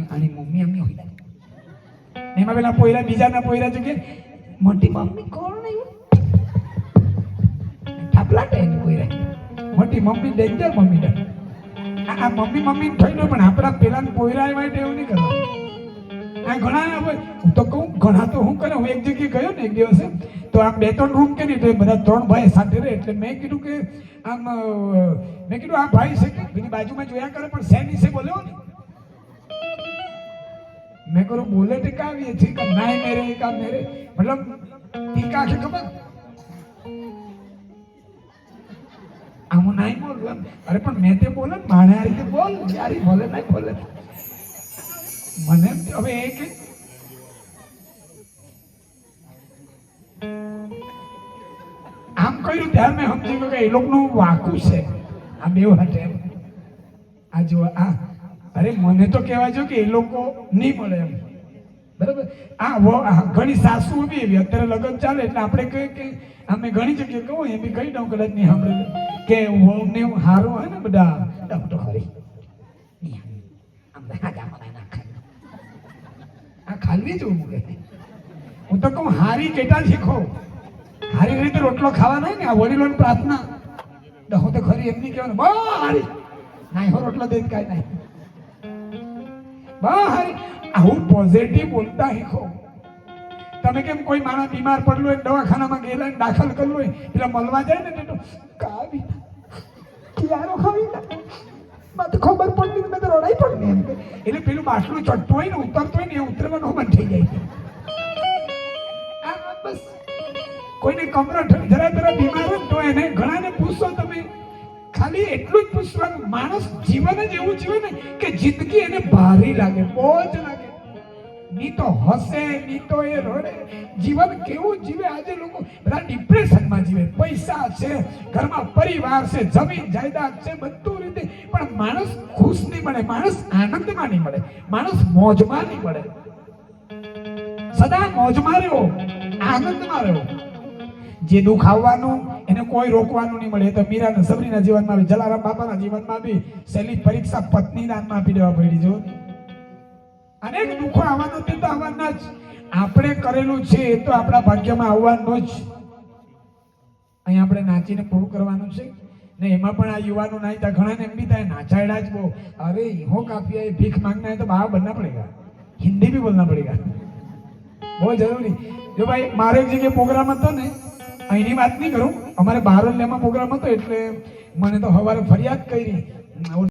આની મમ્મી અમ્મી હોય એમાં પેલા પોયરા બીજાના પોયરા જો કે મોટી મમ્મી કોણ નહીં ઠાપલાટે એની પોયરા મોટી મમ્મી ડેન્જર મમ્મી ડર આ મમ્મી મમ્મી થઈને પણ આપણા પેલા પોયરા માટે એવું નહીં કરવાનું આ ઘણા હોય હું તો કહું ઘણા તો હું કરે હું એક જગ્યાએ ગયો ને એક દિવસે તો આમ 2-3 રૂમ કે નહીં તો બધા 3 ભાઈ સાથે રહે એટલે મેં કીધું કે આમ મેં કીધું આ ભાઈ છે કે પેલી બાજુમાં જોયા કરે પણ શેની છે બોલ્યો ને मैं करो बोले थे का ये ठीक है ना मेरे का मेरे मतलब टीका के खबर हम नहीं बोल अरे पर मैं ते बोले माने आ रही बोल यारी बोले नहीं बोले મને હવે એક આમ કહ્યું ત્યારે મેં સમજી ગયો કે એ લોકોનું વાકું છે આ બે હાથે આ જો આ અરે મને તો કહેવા જો કે એ લોકો નહીં મળે એમ બરાબર આ ઘણી સાસુ બી એવી અત્યારે લગ્ન ચાલે એટલે આપણે કહીએ કે અમે ઘણી જગ્યાએ કહું એ બી કહી દઉં કદાચ નહીં સાંભળે કે વહુને હારું હોય ને બધા તો ખરી આ ખાલી જ મૂકે હું તો કહું હારી કેટા શીખો હારી રીતે રોટલો ખાવાનો હોય ને આ વડીલોની પ્રાર્થના હું તો ખરી એમ નહીં કહેવાનું બહુ હારી ના હો રોટલો દે કાંઈ નહીં બહાર આવું પોઝિટિવ બોલતા શીખો તમે કેમ કોઈ માણસ બીમાર પડલો હોય દવાખાનામાં ગયેલા દાખલ કરલો હોય એટલે મળવા જાય ને તો કાવી ક્યારો ખાવી ના તો ખબર પડતી મેં તો રડાઈ પડી એમ એટલે પેલું બાટલું ચડતું હોય ને ઉતરતું હોય ને એ ઉતરવાનું મન થઈ જાય આ બસ કોઈને કમરો જરા બીમાર હોય તો એને ઘણાને પૂછો તમે ખાલી એટલું જ પૂછવાનું માણસ જીવન જ એવું જીવે ને કે જિંદગી એને ભારી લાગે બોજ લાગે ની તો હસે ની તો એ રડે જીવન કેવું જીવે આજે લોકો બધા ડિપ્રેશનમાં જીવે પૈસા છે ઘરમાં પરિવાર છે જમીન જાયદાદ છે બધું રીતે પણ માણસ ખુશ નહીં મળે માણસ આનંદમાં નહીં મળે માણસ મોજમાં નહીં મળે સદા મોજમાં રહ્યો આનંદમાં રહ્યો જે દુઃખ આવવાનું એને કોઈ રોકવાનું નહીં મળે તો મીરાના સબરીના જીવનમાં આવી જલારામ બાપાના જીવનમાં બી સહેલી પરીક્ષા પત્ની દાનમાં આપી દેવા પડી જો અનેક દુઃખો આવવાના તે તો આવવાના જ આપણે કરેલું છે એ તો આપણા ભાગ્યમાં આવવાનું જ અહીં આપણે નાચીને પૂરું કરવાનું છે ને એમાં પણ આ યુવાનો ના થાય ઘણાને એમ બી થાય નાચાયડા જ બહુ અરે હો કાફી ભીખ માંગના है तो बाहर बनना पड़ेगा हिंदी भी बोलना पड़ेगा બહુ જરૂરી જો ભાઈ મારે એક જગ્યાએ પ્રોગ્રામ હતો ને અહીંની વાત નહીં કરું અમારે બારોલિયામાં પ્રોગ્રામ હતો એટલે મને તો સવારે ફરિયાદ કરી